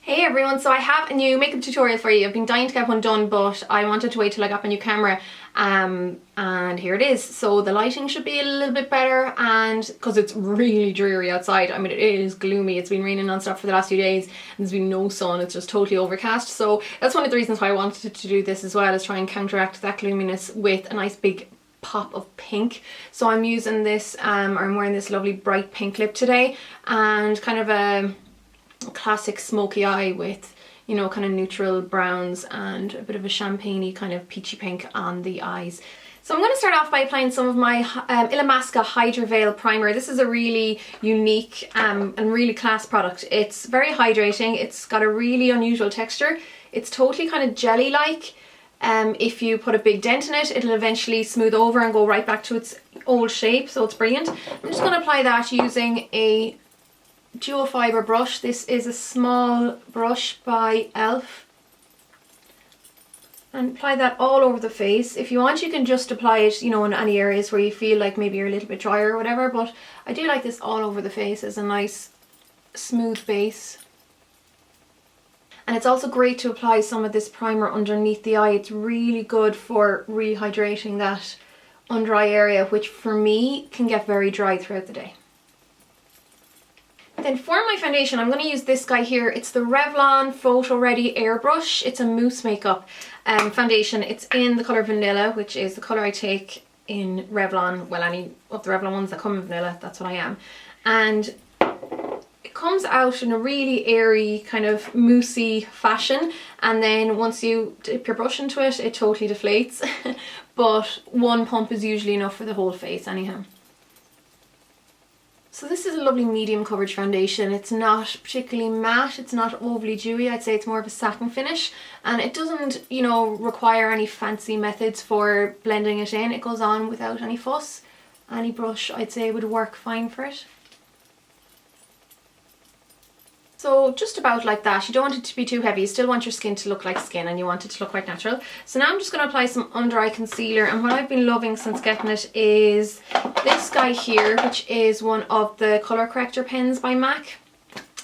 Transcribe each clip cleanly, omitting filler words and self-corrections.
Hey everyone, so I have a new makeup tutorial for you. I've been dying to get one done, but I wanted to wait till I got my new camera, and here it is. So the lighting should be a little bit better, and because it's really dreary outside. I mean, it is gloomy. It's been raining non-stop for the last few days and there's been no sun. It's just totally overcast. So that's one of the reasons why I wanted to do this as well, is try and counteract that gloominess with a nice big pop of pink. So I'm using this, I'm wearing this lovely bright pink lip today, and kind of a classic smoky eye with, you know, kind of neutral browns and a bit of a champagne-y kind of peachy pink on the eyes. So I'm going to start off by applying some of my Illamasqua Hydra Veil Primer. This is a really unique and really class product. It's very hydrating. It's got a really unusual texture. It's totally kind of jelly-like. If you put a big dent in it, it'll eventually smooth over and go right back to its old shape, so it's brilliant. I'm just going to apply that using a dual fibre brush. This is a small brush by e.l.f. and apply that all over the face. If you want, you can just apply it, you know, in any areas where you feel like maybe you're a little bit drier or whatever, but I do like this all over the face as a nice smooth base. And it's also great to apply some of this primer underneath the eye. It's really good for rehydrating that under eye area, which for me can get very dry throughout the day. Then for my foundation, I'm going to use this guy here. It's the Revlon Photo Ready Airbrush. It's a mousse makeup foundation. It's in the colour Vanilla, which is the colour I take in Revlon. Well, any of the Revlon ones that come in Vanilla, that's what I am. And it comes out in a really airy, kind of moussey fashion. And then once you dip your brush into it, it totally deflates. But one pump is usually enough for the whole face anyhow. So this is a lovely medium coverage foundation. It's not particularly matte, it's not overly dewy. I'd say it's more of a satin finish, and it doesn't, you know, require any fancy methods for blending it in. It goes on without any fuss. Any brush, I'd say, would work fine for it. So just about like that. You don't want it to be too heavy. You still want your skin to look like skin, and you want it to look quite natural. So now I'm just going to apply some under eye concealer, and what I've been loving since getting it is this guy here, which is one of the colour corrector pens by MAC.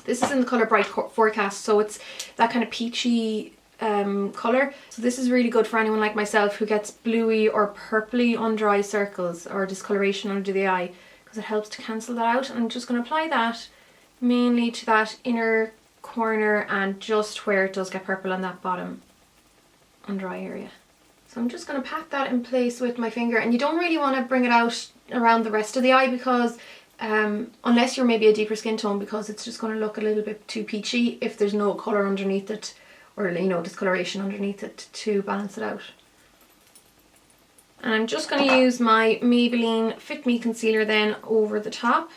This is in the colour Bright Forecast, so it's that kind of peachy colour. So this is really good for anyone like myself who gets bluey or purpley under eye circles or discoloration under the eye, because it helps to cancel that out. And I'm just going to apply that mainly to that inner corner and just where it does get purple on that bottom under eye area. So I'm just going to pat that in place with my finger, and you don't really want to bring it out around the rest of the eye, because unless you're maybe a deeper skin tone, because it's just going to look a little bit too peachy if there's no colour underneath it, or, you know, discoloration underneath it to balance it out. And I'm just going to use my Maybelline Fit Me concealer then over the top.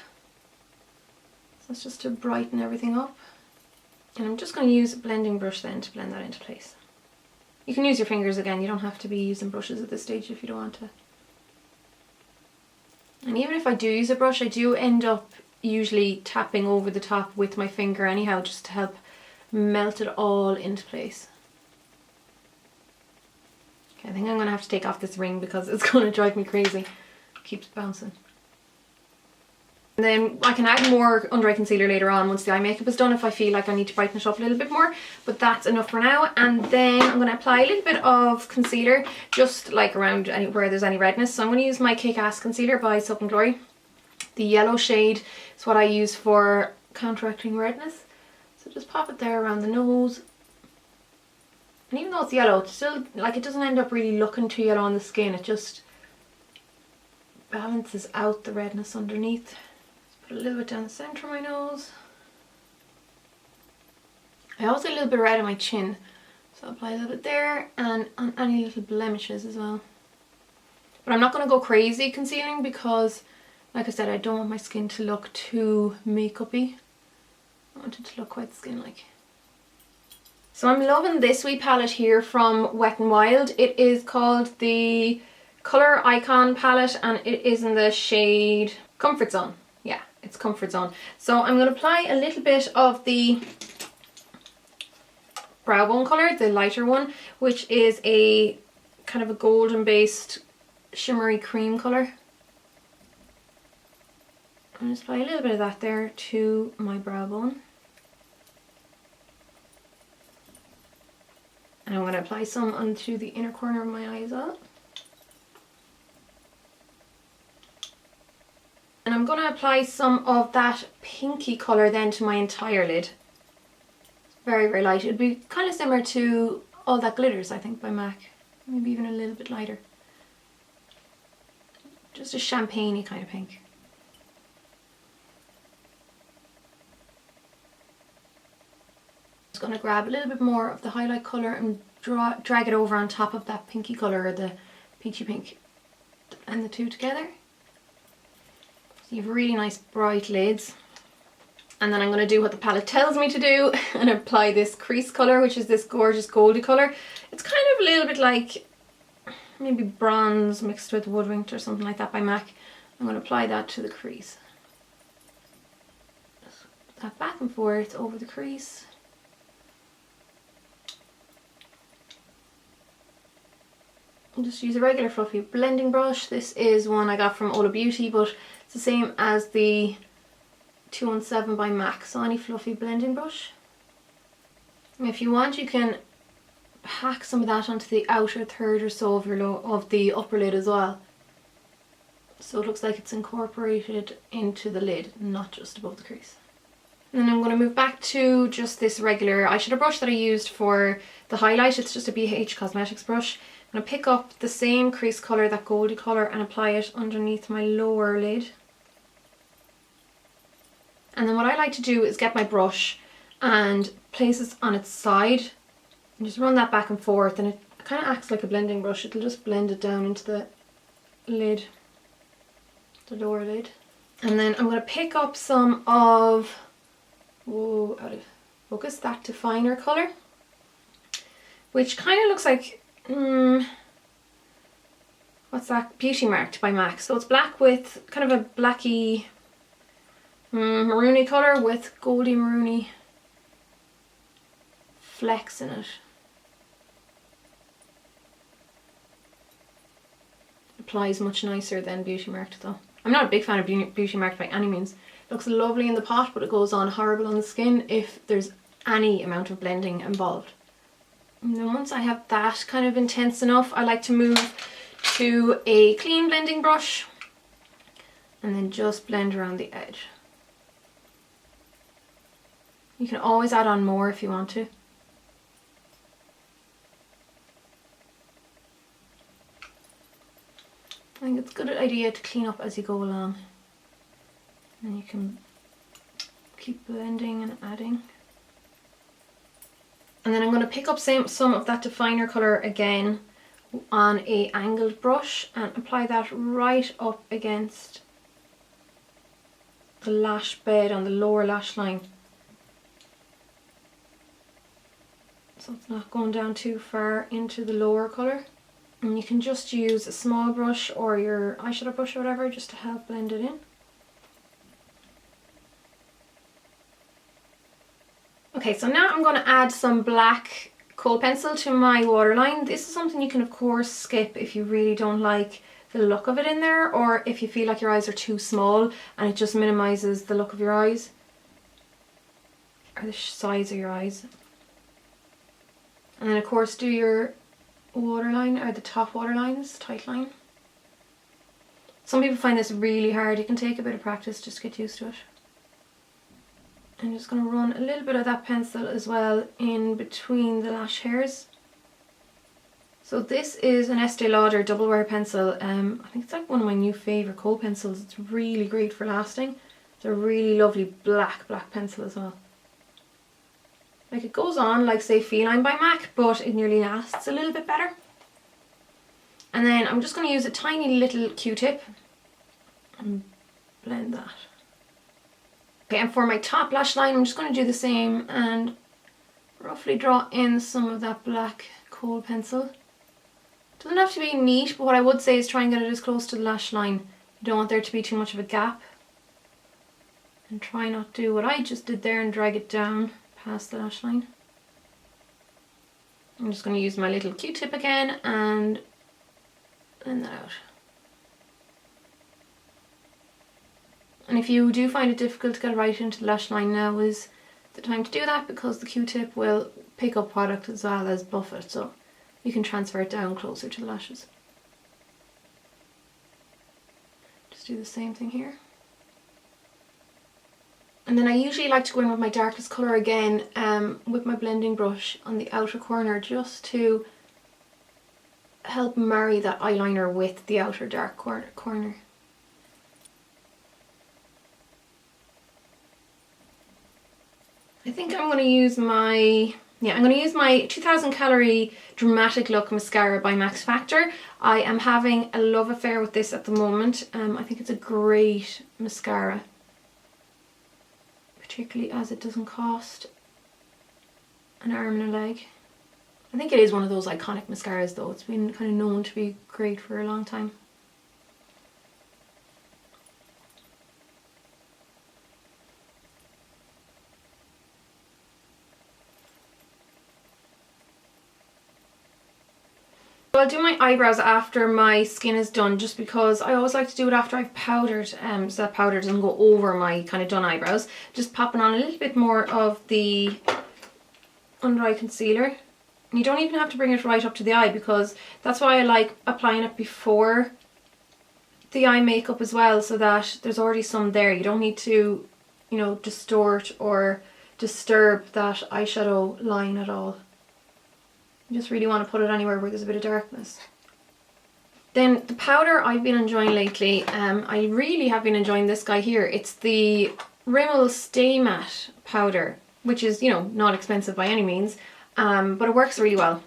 That's just to brighten everything up. And I'm just going to use a blending brush then to blend that into place. You can use your fingers again, you don't have to be using brushes at this stage if you don't want to. And even if I do use a brush, I do end up usually tapping over the top with my finger anyhow, just to help melt it all into place. Okay, I think I'm going to have to take off this ring because it's going to drive me crazy. It keeps bouncing. And then I can add more under eye concealer later on once the eye makeup is done if I feel like I need to brighten it up a little bit more, but that's enough for now. And then I'm going to apply a little bit of concealer just like around anywhere there's any redness. So I'm going to use my Kick-Ass concealer by Soap & Glory. The yellow shade is what I use for counteracting redness. So just pop it there around the nose. And even though it's yellow, it's still, like, it doesn't end up really looking too yellow on the skin. It just balances out the redness underneath. Put a little bit down the centre of my nose. I always get a little bit red on my chin, so I'll apply a little bit there and on any little blemishes as well. But I'm not going to go crazy concealing because, like I said, I don't want my skin to look too makeup-y. I want it to look quite skin-like. So I'm loving this wee palette here from Wet n Wild. It is called the Colour Icon palette, and it is in the shade Comfort Zone. Yeah, it's Comfort Zone. So I'm going to apply a little bit of the Brow Bone colour, the lighter one, which is a kind of a golden based shimmery cream colour. I'm just apply a little bit of that there to my brow bone. And I'm going to apply some onto the inner corner of my eye as well. And I'm going to apply some of that pinky colour then to my entire lid. Very, very light. It'd be kind of similar to All That Glitters, I think, by MAC. Maybe even a little bit lighter. Just a champagne-y kind of pink. Just going to grab a little bit more of the highlight colour and drag it over on top of that pinky colour, or the peachy pink. Blend the two together. So you have really nice bright lids. And then I'm going to do what the palette tells me to do and apply this crease colour, which is this gorgeous goldy colour. It's kind of a little bit like maybe bronze mixed with woodwinked or something like that by MAC. I'm going to apply that to the crease. Just that back and forth over the crease. I'll just use a regular fluffy blending brush. This is one I got from Ola Beauty, but it's the same as the 217 by MAC, so any fluffy blending brush. And if you want, you can pack some of that onto the outer third or so of the upper lid as well. So it looks like it's incorporated into the lid, not just above the crease. And then I'm going to move back to just this regular eyeshadow brush that I used for the highlight. It's just a BH Cosmetics brush. I'm going to pick up the same crease colour, that goldy colour, and apply it underneath my lower lid. And then what I like to do is get my brush and place it on its side and just run that back and forth, and it kind of acts like a blending brush. It'll just blend it down into the lid, the lower lid. And then I'm going to pick up some of, whoa, out of focus, that definer colour, which kind of looks like, what's that, Beauty Marked by MAC. So it's black with kind of a blacky maroony colour with goldy maroony flecks in it. Applies much nicer than Beauty Marked though. I'm not a big fan of Beauty Marked by any means. It looks lovely in the pot, but it goes on horrible on the skin if there's any amount of blending involved. And then once I have that kind of intense enough, I like to move to a clean blending brush and then just blend around the edge. You can always add on more if you want to. I think it's a good idea to clean up as you go along. And you can keep blending and adding. And then I'm going to pick up some of that definer colour again on a angled brush and apply that right up against the lash bed on the lower lash line. So it's not going down too far into the lower colour. And you can just use a small brush or your eyeshadow brush or whatever just to help blend it in. Okay, so now I'm going to add some black kohl pencil to my waterline. This is something you can of course skip if you really don't like the look of it in there, or if you feel like your eyes are too small and it just minimises the look of your eyes or the size of your eyes. And then of course do your waterline, or the top waterlines, tight line. Some people find this really hard. It can take a bit of practice just to get used to it. I'm just going to run a little bit of that pencil as well in between the lash hairs. So this is an Estee Lauder double wear pencil. I think it's like one of my new favourite kohl pencils. It's really great for lasting. It's a really lovely black pencil as well. Like it goes on like say Feline by MAC, but it nearly lasts a little bit better. And then I'm just going to use a tiny little Q-tip and blend that. Okay, and for my top lash line, I'm just going to do the same and roughly draw in some of that black kohl pencil. Doesn't have to be neat, but what I would say is try and get it as close to the lash line. You don't want there to be too much of a gap. And try not to do what I just did there and drag it down past the lash line. I'm just going to use my little Q-tip again and blend that out. And if you do find it difficult to get right into the lash line, now is the time to do that, because the Q-tip will pick up product as well as buff it, so you can transfer it down closer to the lashes. Just do the same thing here. And then I usually like to go in with my darkest colour again with my blending brush on the outer corner, just to help marry that eyeliner with the outer dark corner. I think I'm going to use my 2000 calorie dramatic look mascara by Max Factor. I am having a love affair with this at the moment. I think it's a great mascara, particularly as it doesn't cost an arm and a leg. I think it is one of those iconic mascaras though. It's been kind of known to be great for a long time. I'll do my eyebrows after my skin is done, just because I always like to do it after I've powdered, so that powder doesn't go over my kind of done eyebrows. Just popping on a little bit more of the under eye concealer. And you don't even have to bring it right up to the eye, because that's why I like applying it before the eye makeup as well, so that there's already some there. You don't need to, you know, distort or disturb that eyeshadow line at all. You just really want to put it anywhere where there's a bit of darkness. Then the powder I've been enjoying lately, I really have been enjoying this guy here. It's the Rimmel Stay Matte powder, which is, you know, not expensive by any means, but it works really well.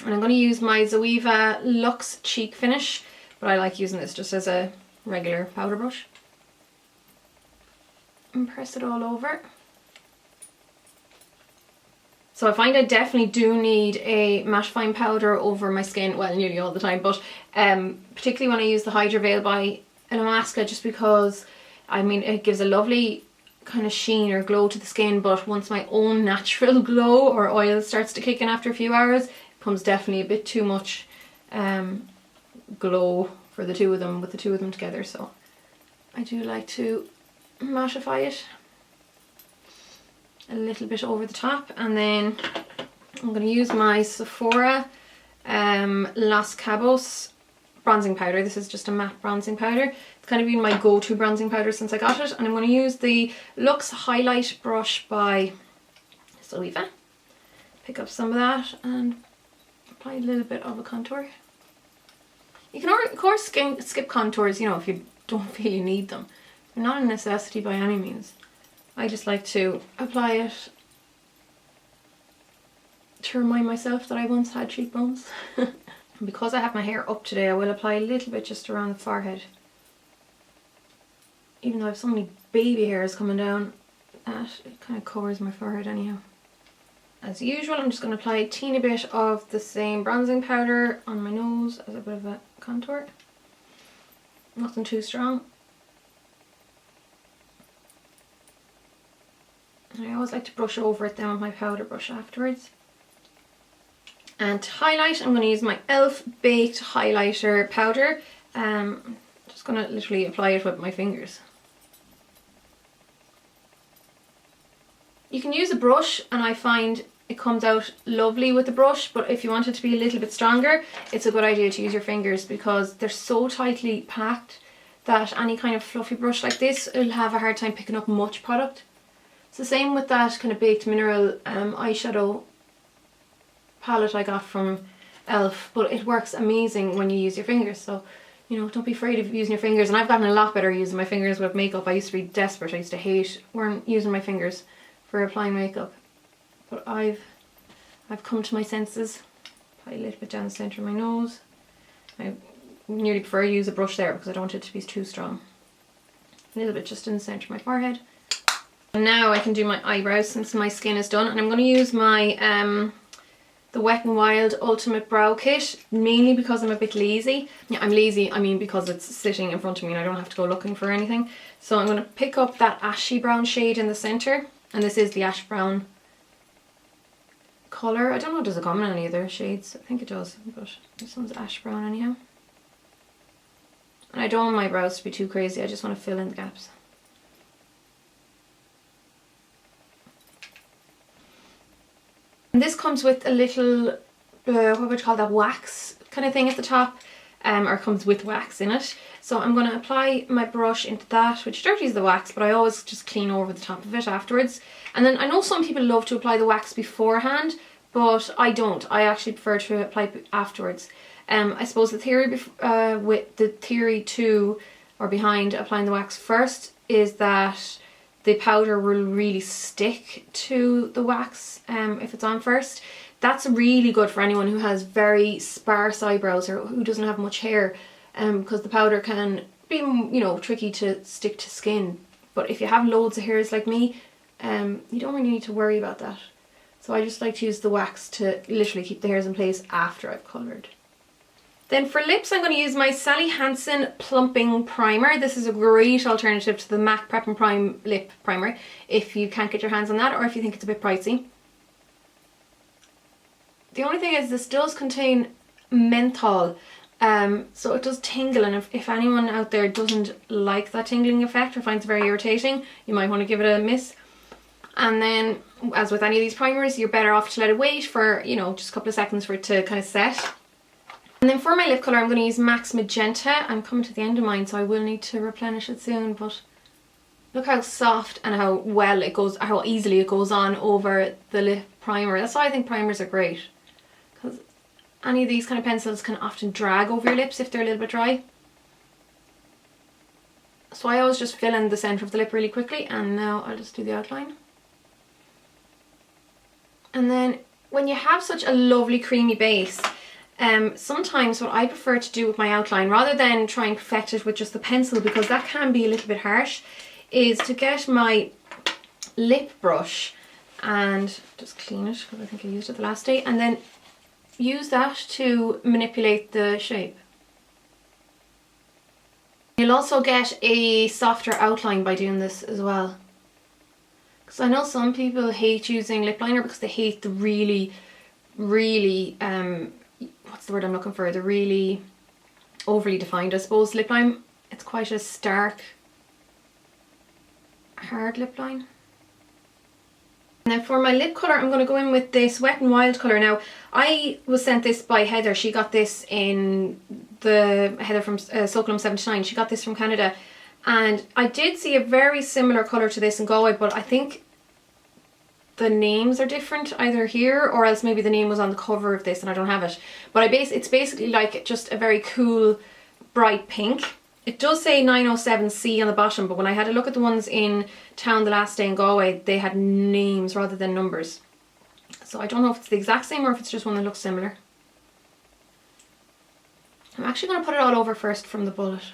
And I'm going to use my Zoeva Luxe Cheek Finish, but I like using this just as a regular powder brush. And press it all over. So I find I definitely do need a mattifying powder over my skin, well, nearly all the time, but particularly when I use the Hydra Veil by Illamasqua, just because, I mean, it gives a lovely kind of sheen or glow to the skin, but once my own natural glow or oil starts to kick in after a few hours, it becomes definitely a bit too much glow for the two of them, with the two of them together. So I do like to mattify it a little bit over the top, and then I'm going to use my Sephora Los Cabos bronzing powder. This is just a matte bronzing powder. It's kind of been my go-to bronzing powder since I got it, and I'm going to use the Luxe Highlight brush by Zoeva. Pick up some of that and apply a little bit of a contour. You can of course skip contours, you know, if you don't feel you need them. They're not a necessity by any means. I just like to apply it to remind myself that I once had cheekbones. And because I have my hair up today, I will apply a little bit just around the forehead. Even though I have so many baby hairs coming down, that it kind of covers my forehead anyhow. As usual, I'm just going to apply a teeny bit of the same bronzing powder on my nose as a bit of a contour. Nothing too strong. And I always like to brush over it then with my powder brush afterwards. And to highlight, I'm going to use my e.l.f. Baked Highlighter powder. I'm just going to literally apply it with my fingers. You can use a brush, and I find it comes out lovely with the brush, but if you want it to be a little bit stronger, it's a good idea to use your fingers, because they're so tightly packed that any kind of fluffy brush like this will have a hard time picking up much product. It's the same with that kind of Baked Mineral eyeshadow palette I got from e.l.f. But it works amazing when you use your fingers, so, you know, don't be afraid of using your fingers. And I've gotten a lot better using my fingers with makeup. I used to be desperate. I used to hate using my fingers for applying makeup. But I've come to my senses. Apply a little bit down the centre of my nose. I nearly prefer to use a brush there because I don't want it to be too strong. A little bit just in the centre of my forehead. And now I can do my eyebrows since my skin is done, and I'm going to use my the Wet n Wild Ultimate Brow Kit, mainly because I'm a bit lazy. Yeah, I'm lazy, I mean, because it's sitting in front of me and I don't have to go looking for anything. So I'm going to pick up that ashy brown shade in the centre, and this is the ash brown colour. I don't know, does it come in any other shades? I think it does, but this one's ash brown anyhow. And I don't want my brows to be too crazy, I just want to fill in the gaps. And this comes with a little, what would you call that, wax kind of thing at the top, or comes with wax in it. So I'm going to apply my brush into that, which dirties the wax, but I always just clean over the top of it afterwards. And then I know some people love to apply the wax beforehand, but I don't. I actually prefer to apply it afterwards. I suppose the theory with the theory to, or behind applying the wax first, is that the powder will really stick to the wax if it's on first. That's really good for anyone who has very sparse eyebrows or who doesn't have much hair, because the powder can be, you know, tricky to stick to skin. But if you have loads of hairs like me, you don't really need to worry about that. So I just like to use the wax to literally keep the hairs in place after I've coloured. Then for lips, I'm going to use my Sally Hansen Plumping Primer. This is a great alternative to the MAC Prep and Prime Lip Primer if you can't get your hands on that, or if you think it's a bit pricey. The only thing is this does contain menthol, so it does tingle, and if anyone out there doesn't like that tingling effect or finds it very irritating, you might want to give it a miss. And then, as with any of these primers, you're better off to let it wait for, you know, just a couple of seconds for it to kind of set. And then for my lip colour, I'm going to use MAC's Magenta. I'm coming to the end of mine, so I will need to replenish it soon, but look how soft and how well it goes, how easily it goes on over the lip primer. That's why I think primers are great, because any of these kind of pencils can often drag over your lips if they're a little bit dry. So I always just fill in the centre of the lip really quickly, and now I'll just do the outline. And then when you have such a lovely creamy base, sometimes what I prefer to do with my outline, rather than try and perfect it with just the pencil, because that can be a little bit harsh, is to get my lip brush and just clean it, because I think I used it the last day, and then use that to manipulate the shape. You'll also get a softer outline by doing this as well. Because I know some people hate using lip liner because they hate the really, what's the word I'm looking for? The really overly defined, I suppose, lip line. It's quite a stark, hard lip line. And then for my lip colour, I'm going to go in with this Wet n Wild colour. Now, I was sent this by Heather. She got this in the, Heather from Soculum79, she got this from Canada. And I did see a very similar colour to this in Galway, but I think the names are different either here, or else maybe the name was on the cover of this and I don't have it. But it's basically like just a very cool bright pink. It does say 907C on the bottom, but when I had a look at the ones in town the last day in Galway, they had names rather than numbers. So I don't know if it's the exact same or if it's just one that looks similar. I'm actually going to put it all over first from the bullet.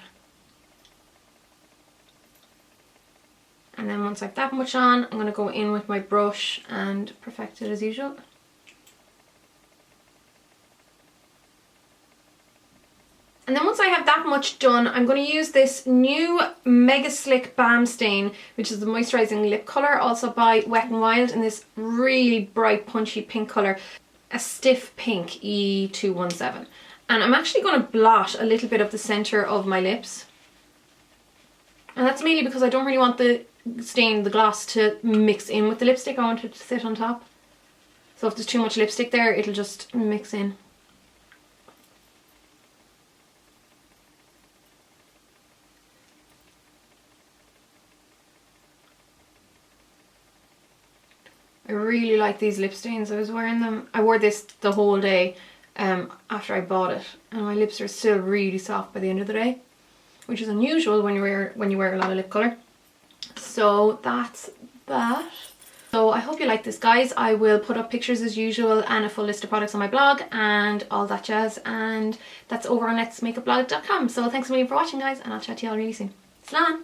And then once I've that much on, I'm going to go in with my brush and perfect it as usual. And then once I have that much done, I'm going to use this new Mega Slick Balm Stain, which is the moisturising lip colour, also by Wet n Wild, in this really bright punchy pink colour, a stiff pink E217. And I'm actually going to blot a little bit of the centre of my lips. And that's mainly because I don't really want the stain, the gloss, to mix in with the lipstick. I want it to sit on top. So if there's too much lipstick there, it'll just mix in. I really like these lip stains. I was wearing them, I wore this the whole day after I bought it, and my lips are still really soft by the end of the day, which is unusual when you wear a lot of lip colour. So that's that. So I hope you like this, guys. I will put up pictures as usual and a full list of products on my blog and all that jazz, and that's over on LetzMakeupblog.com. So thanks a million for watching, guys, and I'll chat to you all really soon. Slán!